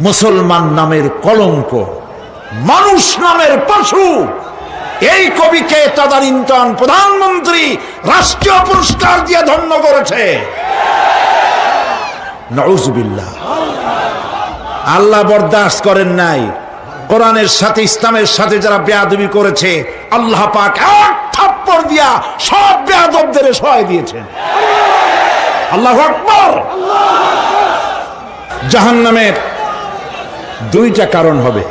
মুসলমান নামের কলঙ্ক, মানুষ নামের পশু। এই কবিকে তদানীন্তন প্রধানমন্ত্রী রাষ্ট্রীয় পুরস্কার দিয়ে ধন্য করেছে। নাউজুবিল্লাহ। আল্লাহ বরদাস্ত করেন নাই। কোরআনের সাথে ইসলামের সাথে যারা বেয়াদবি করেছে, আল্লাহ পাক এক থাপ্পড় দিয়া সব বেয়াদবদের সহায় দিয়েছেন। আল্লাহু আকবার। জাহান্নামের দুইটা কারণ হবে।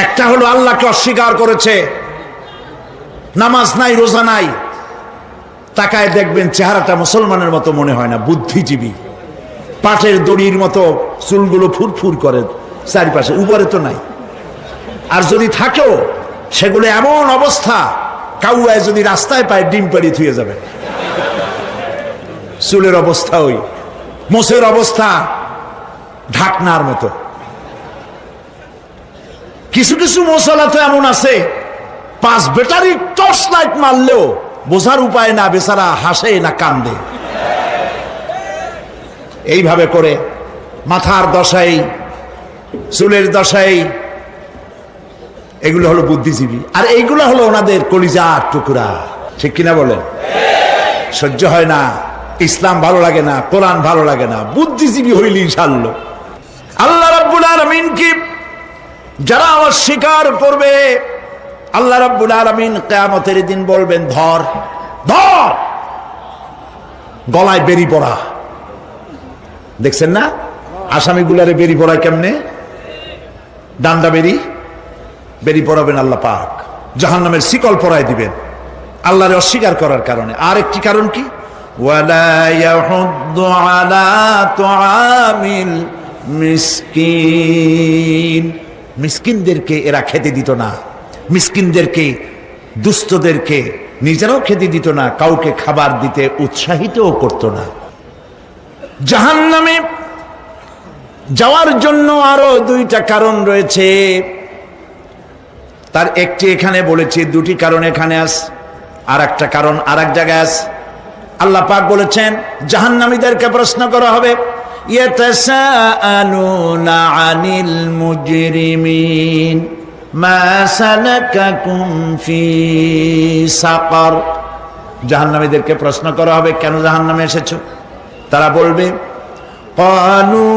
একটা হলো আল্লাহকে অস্বীকার করেছে, নামাজ নাই, রোজা নাই, তাকায় দেখবেন চেহারাটা মুসলমানের মতো মনে হয় না, বুদ্ধিজীবী, পাটের দড়ির মতো চুলগুলো ফুরফুর করে চারিপাশে, উপরে তো নাই। আর যদি থাকেও সেগুলো এমন অবস্থা, কাউয়ায় যদি রাস্তায় পায় ডিম পাড়ি থুয়ে যাবে। চুলের অবস্থা ওই, মোষের অবস্থা ঢাকনার মতো। কিছু কিছু মশলা তো এমন আছে, 5 ব্যাটারি টর্চ লাইট মারলেও বোঝার উপায় না, বেচারা হাসে না কান্দে। এইভাবে করে মাথার দশাই, চুলের দশাই, এগুলো হলো বুদ্ধিজীবী। আর এইগুলো হলো ওনাদের কলিজার টুকরা। ঠিক কিনা বলেন? সহ্য হয় না, ইসলাম ভালো লাগে না, কোরআন ভালো লাগে না, বুদ্ধিজীবী হইলি ইনশাআল্লাহ। আল্লাহ রাব্বুল আলামিন কি যারা অস্বীকার করবে, আল্লাহ রাব্বুল আলামিন কিয়ামতের দিন বলবেন, ধর ধর, গলায় বেরি পড়া। দেখছেন না আসামিগুলারে বেরি পড়ায় কেমনে? ডান্ডা বেরি পড়াবেন আল্লাহ পাক, জাহান্নামের শিকল পরায় দিবেন আল্লাহরে অস্বীকার করার কারণে। আর একটি কারণ কি? ওয়ালা ইয়াহুদ্দু আলা তুআমিল মিসকিন। মিসকিনদেরকে এরা খেতে দিত না, মিসকিনদেরকে, দুস্থদেরকে নিজেরাও খেতে দিত না, কাউকে খাবার দিতে উৎসাহিতও করত না। জাহান্নামে যাওয়ার জন্য আরো দুইটা কারণ রয়েছে, তার একটি এখানে বলেছি, দুটি কারণ এখানে আছে, আর একটা কারণ আর এক জায়গায় আছে। আল্লাহ পাক বলেছেন জাহান্নামীদেরকে প্রশ্ন করা হবে, ইয়াতাসাআলুনা আনিল মুজরিমিন মা সালাকাকুম ফি সাকার। জাহান্নামীদেরকে প্রশ্ন করা হবে, কেন জাহান্নামে এসেছো? তারা বলবে, ক্বালু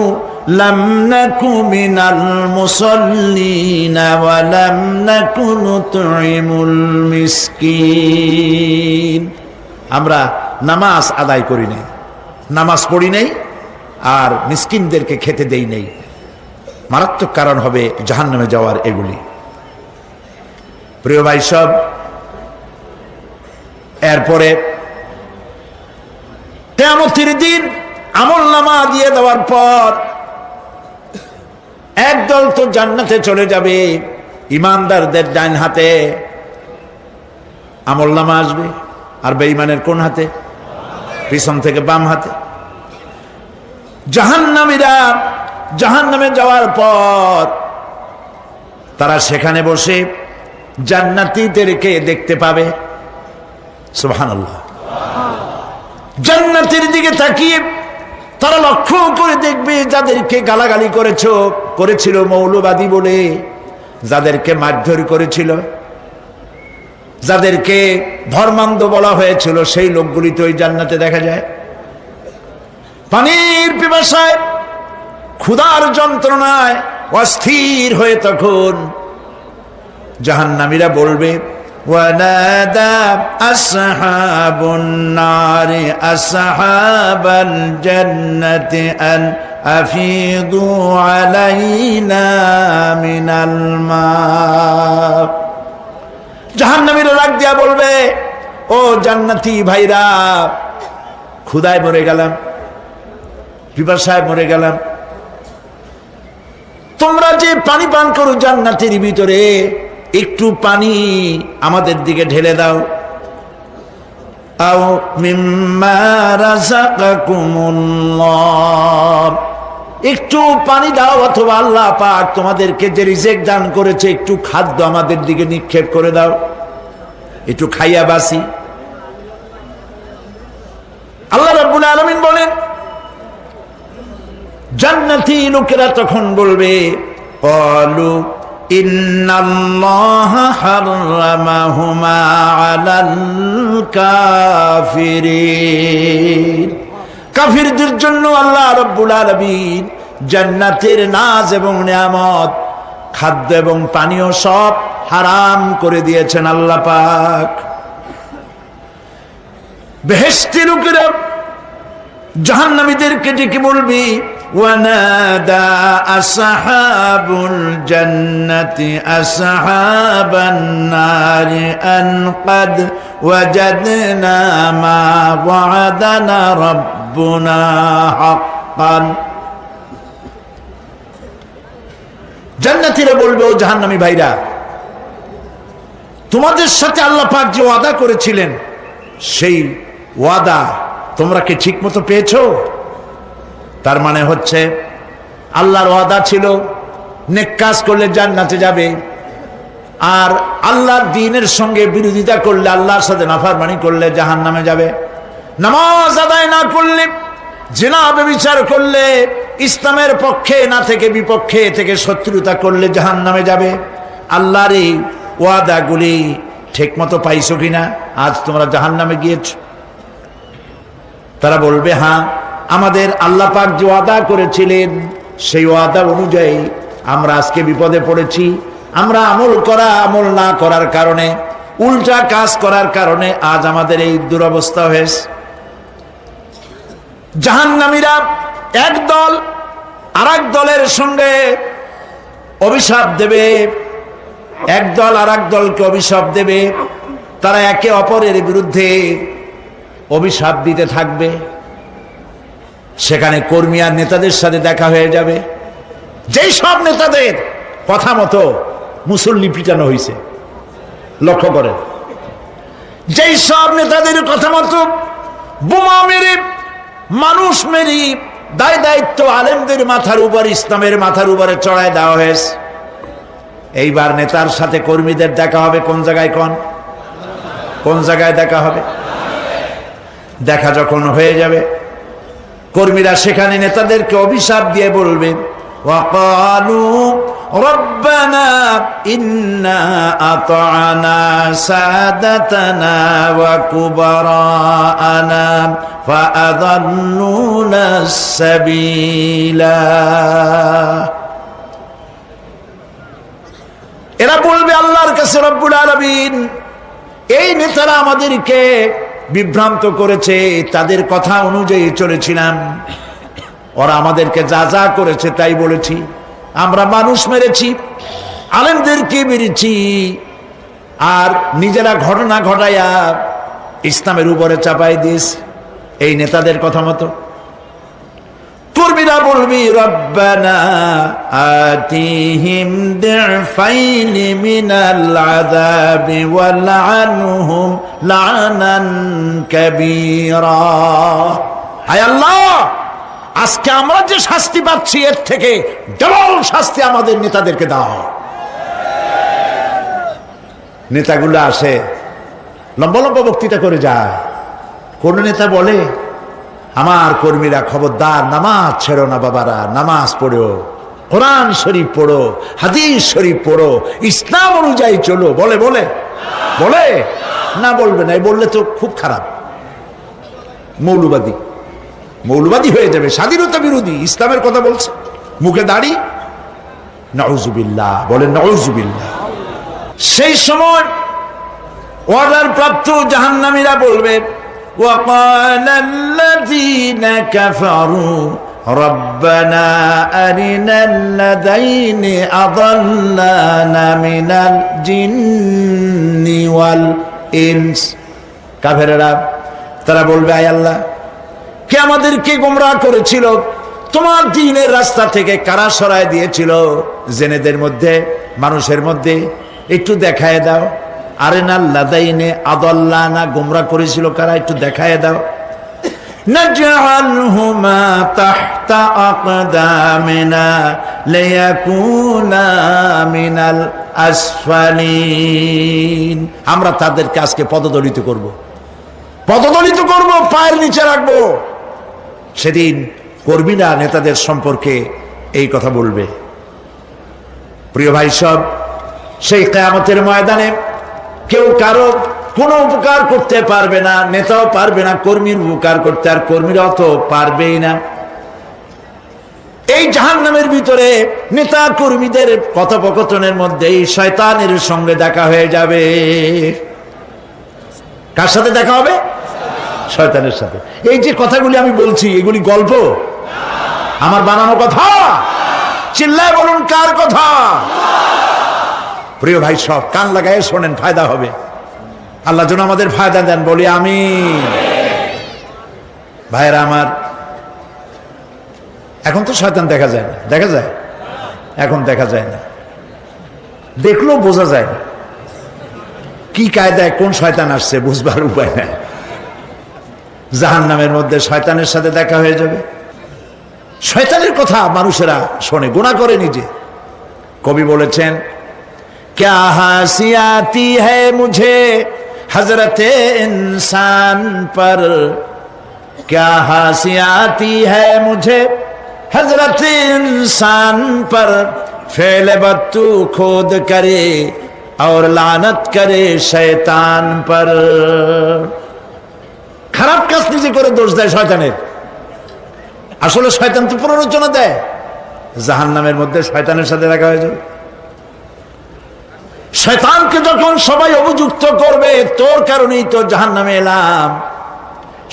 লাম নাকু মিনাল মুসাল্লিনা ওয়া লাম নাকু নুতঈমুল মিসকিন। আমরা নামাজ আদায় করি নাই, নামাজ পড়ি নাই, আর মিসকিনদেরকে খেতে দেই নাই। মারাত্মক কারণ হবে জাহান্নামে যাওয়ার এগুলি। প্রিয় ভাই সব, এরপরে কিয়ামতের দিন আমলনামা দিয়ে দেওয়ার পর একদল তো জান্নাতে চলে যাবে, ইমানদারদের ডান হাতে আমলনামা আসবে, আর বেঈমানের কোন হাতে? পিছন থেকে বাম হাতে। জাহান্নামীরা জাহান্নামে যাওয়ার পর তারা সেখানে বসে জান্নাতীদেরকে দেখতে পাবে। সুবহানাল্লাহ। জান্নাতের দিকে তাকিয়ে তারা লক্ষ্য করে দেখবে যাদেরকে গালাগালি করেছিল মৌলবাদী বলে, যাদেরকে মারধর করেছিল, যাদেরকে ধর্মান্ধ বলা হয়েছিল, সেই লোকগুলি তো ওই জান্নাতে দেখা যায়। পানির পিপাসায়, ক্ষুধার যন্ত্রণায় অস্থির হয়ে তখন জাহান্নামীরা বলবে, ওয়ানাদা আসহাবুন নারি আসহাবাল জান্নাতি আন আফিদু আলাইনা মিনাল মা। জাহান্নামীরা ডাক দিয়া বলবে, ও জান্নাতি ভাইরা, ক্ষুধায় মরে গেলাম, পিপাসায় মরে গেলাম, তোমরা যে পানি পান করো জান্নাতের ভিতরে, একটু পানি আমাদের দিকে ঢেলে দাও। আও মিম্মা রাযাকাকুমুল্লাহ, একটু পানি দাও, অথবা আল্লাহ পাক তোমাদেরকে যে রিজিক দান করেছে একটু খাদ্য আমাদের দিকে নিক্ষেপ করে দাও, একটু খাইয়া বাসি। আল্লাহ রাব্বুল আলামিন বলেন, জান্নাতি লোকেরা তখন বলবে ক্বালু ইন্নাল্লাহা হারামাহুমা আলাল কাফিরিন। কাফিরদের জন্য আল্লাহ রাব্বুল আলামিন জান্নাতের নাজ এবং নিয়ামত, খাদ্য এবং পানীয় সব হারাম করে দিয়েছেন আল্লাহ পাক। বেহেশতি লোকেরা জাহান্নামীদেরকে ডেকে বলবি ওয়ানাদা আসহাবুল জান্নাতি আসহাবান নারি আন ক্বাদ ওয়াজাদনা মা ওয়া'আদানা রাব্বুনা হাক্কান। জান্নাতীরা বলবে ও জাহান্নামী ভাইরা, তোমাদের সাথে আল্লাহ পাক যে ওয়াদা করেছিলেন সেই ওয়াদা তোমরা কি ঠিক মতো পেয়েছো? তার মানে হচ্ছে আল্লাহর ওয়াদা ছিল নেক কাজ করলে জান্নাতে যাবে, আর আল্লাহর দ্বীনের সঙ্গে বিরোধিতা করলে, আল্লাহর সাথে নাফরমানি করলে জাহান্নামে যাবে। নামাজ আদায় না করলে, জিনা ব্যভিচার করলে, ইসলামের পক্ষে না থেকে বিপক্ষে থেকে শত্রুতা করলে জাহান্নামে যাবে। আল্লাহর এই ওয়াদাগুলি ঠিক মতো পাইছো কিনা? আজ তোমরা জাহান্নামে গিয়েছো। তারা বলবে হ্যাঁ, আমাদের আল্লাহ পাক যে ওয়াদা করেছিলেন সেই ওয়াদা অনুযায়ী আমরা আজকে বিপদে পড়েছি। আমরা আমল না করার কারণে, উল্টা কাজ করার কারণে আজ আমাদের এই দুরবস্থা হয়েছে। জাহান্নামীরা এক দল আরেক দলের সঙ্গে অভিশাপ দেবে, এক দল আরেক দলকে অভিশাপ দেবে। তারা একে অপরের বিরুদ্ধে অভিশাপ দিতে থাকবে। সেখানে কর্মী আর নেতাদের সাথে দেখা হয়ে যাবে। যেই সব নেতাদের কথা মতো মুসল্লি পিটানো হয়েছে, লক্ষ্য করেন, যেই সব নেতাদের কথা মতো বোমা মেরে, মানুষ মেরে দায় দায়িত্ব আলেমদের মাথার উপর, ইসলামের মাথার উপরে চড়ায় দেওয়া হয়েছে। এইবার নেতার সাথে কর্মীদের দেখা হবে কোন জায়গায়? কোন জায়গায় দেখা হবে? দেখা যখন হয়ে যাবে, কর্মীরা সেখানে নেতাদেরকে অভিশাপ দিয়ে বলবে ওয়াকালু রব্বানা ইন্না আতা'না সাদাতানা ওয়া কুবারা'ানা ফাআযাল্লুনা সাবিলা। এরা বলবে আল্লাহর কাছে, রব্বুল আলামিন, এই নেতারা আমাদেরকে বিভ্রান্ত করেছে, তাদের কথা অনুযায়ী চলেছিলাম, ওরা আমাদেরকে যা যা করেছে তাই বলেছি। আমরা মানুষ মেরেছি, আলেমদেরকে মেরেছি, আর নিজেরা ঘটনা ঘটাইয়া ইসলামের উপরে চাপাই দিয়েছি এই নেতাদের কথা মতো। কর্মীরা বলবি রব্বানা আতিহিম দি'ফাইনি মিনাল আযাবি ওয়ালআনহুম লা'নান কাবীরা। হায় আল্লাহ, আজকে আমরা যে শাস্তি পাচ্ছি এর থেকে ডবল শাস্তি আমাদের নেতাদেরকে দাও। নেতাগুলো আসে, লম্বা লম্বা বক্তৃতা করে যায়। কোন নেতা বলে আমার কর্মীরা খবরদার, নামাজ ছেড়ো না বাবারা, নামাজ পড়ো, কোরআন শরীফ পড়ো, হাদিস শরীফ পড়ো, ইসলাম অনুযায়ী চলো। বলে বলে বলে না, বলবে না। বললে তো খুব খারাপ, মৌলবাদী হয়ে যাবে, স্বাধীনতা বিরোধী। ইসলামের কথা বলছে, মুখে দাড়ি, নাউজুবিল্লাহ, বলেন নাউজুবিল্লাহ। সেই সময় অর্ডার প্রাপ্ত জাহান্নামীরা বলবে وقال الذين كفروا ربنا أرنا الذين أضلانا من الجن والإنس। কাফেররা তারা বলবে আয় আল্লাহ, কে আমাদেরকে গোমরাহ করেছিল, তোমার দ্বীনের রাস্তা থেকে কারা সরায় দিয়েছিল, জেনেদের মধ্যে, মানুষের মধ্যে একটু দেখায় দাও। আরেনাল লাদাইনে আদাল্লানা, গোমরাহ করেছিল কারা, একটু দেখায় দাও। নাজআলহুমা তাহতা আকদামিনা লিয়াকুনা মিনাল আসফালিন। আমরা তাদেরকে আজকে পদদলিত করব, পায়ের নিচে রাখবো। সেদিন কর্মীরা নেতাদের সম্পর্কে এই কথা বলবে। প্রিয় ভাই সব, সেই কিয়ামতের ময়দানে কেউ কারো কোনো উপকার করতে পারবে না, নেতাও পারবে না কর্মীর উপকার করতে, আর কর্মীরাও তো পারবেই না। এই জাহান্নামের ভিতরে নেতা কর্মীদের কথোপকথনের মধ্যেই শয়তানের সঙ্গে দেখা হয়ে যাবে। কার সাথে দেখা হবে? শয়তানের সাথে। এই যে কথাগুলি আমি বলছি, এগুলি গল্প, আমার বানানো কথা? চিল্লায় বলুন কার কথা? প্রিয় ভাই সব, কান লাগায় শোনেন, ফায়দা হবে। আল্লাহ যেন আমাদের ফায়দা দেন, বলি আমিন। ভাইরা আমার, এখন তো শয়তান দেখা যায় না। দেখা যায়? এখন দেখা যায় না, দেখলেও বোঝা যায় না কি কায়দায় কোন শয়তান আসছে, বুঝবার উপায় নাই। জাহান্নামের মধ্যে শয়তানের সাথে দেখা হয়ে যাবে। শয়তানের কথা মানুষেরা শোনে, গুনাহ করে নিজে। কবি বলেছেন, क्या हंसी आती है मुझे हजरत इंसान पर, क्या हंसी आती है मुझे हजरत इंसान पर, फेल बत्तू खुद करे और लानत करे शैतान पर। খারাপ কাজ নিজে করে দোষ দেয় শয়তানের। আসলে শয়তান তো প্ররোচনা দেয়। জাহান্নামের মধ্যে শয়তানের সাথে দেখা হয়ে যাবে। শয়তানকে যখন সবাই অভিযুক্ত করবে, তোর কারণেই তো জাহান্নামে এলাম,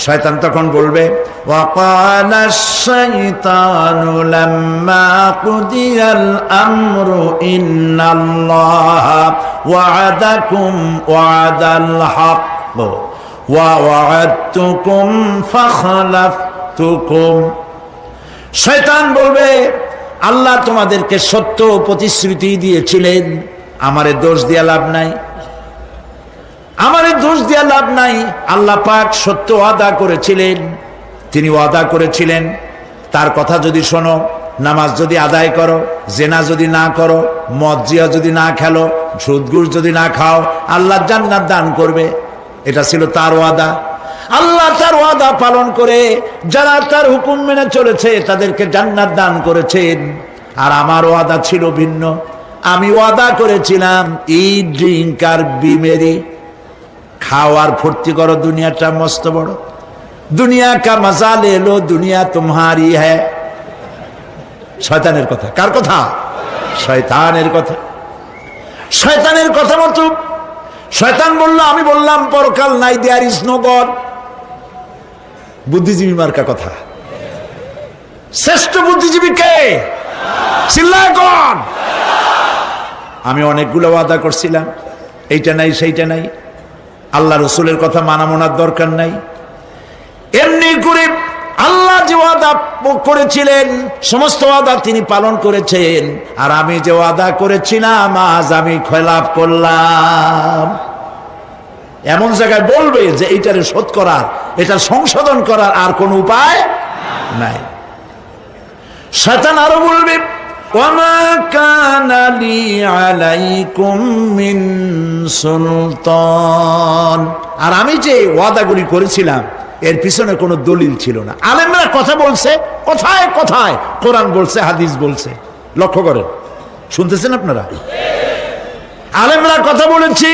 শয়তান তখন বলবে, ওয়াকালা শাইতানু লাম্মা কুদিয়াল আমরু ইন্নাল্লাহা ওয়া'আদাকুম ওয়া'দাল হক ওয়া ওয়া'আদতুকুম ফাখলাফতুকুম। শয়তান বলবে, আল্লাহ তোমাদেরকে সত্য প্রতিশ্রুতি দিয়েছিলেন, আমারে দোষ দিয়া লাভ নাই, আমারে দোষ দিয়া লাভ নাই। আল্লাহ পাক সত্য ওয়াদা করেছিলেন, তিনি ওয়াদা করেছিলেন তার কথা যদি শোনো, নামাজ যদি আদায় করো, জেনা যদি না করো, মদ জিয়া যদি না খেলো, সুদ ঘুষ যদি না খাও, আল্লাহ জান্নাত দান করবে। এটা ছিল তার ওয়াদা। আল্লাহ তার ওয়াদা পালন করে যারা তার হুকুম মেনে চলেছে তাদেরকে জান্নাত দান করেছেন। আর আমার ওয়াদা ছিল ভিন্ন। আমি ওয়াদা করেছিলাম, ইট ড্রিঙ্ক আর বিমেরি, খাওয়ার ফুর্তি করো, দুনিয়াটা মস্ত বড়, দুনিয়া কা মজা লে লো, দুনিয়া তোমারি হ্যায়। শয়তানের কথা। কার কথা? শয়তানের কথা। শয়তানের কথা মতো শয়তান বলল, আমি বললাম পরকাল নাই, দেয়ার ইজ নো গড। বুদ্ধিজীবী মার্কা কথা। শ্রেষ্ঠ বুদ্ধিজীবী কে? চিল্লায় কোন? আমি অনেকগুলো ওয়াদা করছিলাম, এইটা নাই সেইটা নাই, আল্লাহ রসুলের কথা মানা মোনার দরকার নাই। এমনি করে আল্লাহ যে ওয়াদা করেছিলেন সমস্ত ওয়াদা তিনি পালন করেছেন, আর আমি যে ওয়াদা করেছিলাম আজ আমি খেলাপ করলাম। এমন জায়গায় বলবে যে এইটারে শোধ করার, এটা সংশোধন করার আর কোন উপায় নাই। শয়তান আরো বলবে, ওয়ামা কানা লি আলাইকুম মিন সুলতান, আর আমি যে ওয়াদাগুলি করেছিলাম এর পিছনে কোনো দলিল ছিল না। আলেমরা কথা বলছে, কথায় কথায় কোরআন বলছে, হাদিস বলছে। লক্ষ্য করেন, শুনতেছেন আপনারা? আলেমরা কথা বলেছি,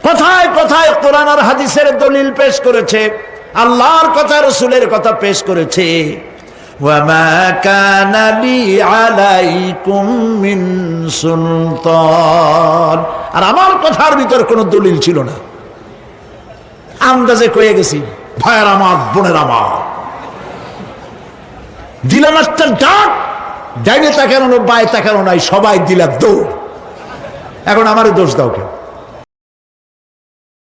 কথায় কথায় কোরআন আর হাদিসের দলিল পেশ করেছে, আল্লাহর কথা রসুলের কথা পেশ করেছে। ওয়ামা কানা লি আলাইকুম মিন সুলতান, আর আমার কথার ভিতর কোনো দলিল ছিল না। আন্দাজে কয়ে গেছি, ভাইয়ের আমার, বোনের আমার, দিলাম একটা ডাক, ডাইনে তাকানো বায়ে তাকানো নাই, সবাই দিলাম দৌড়। এখন আমারও দোষ দাও কেউ?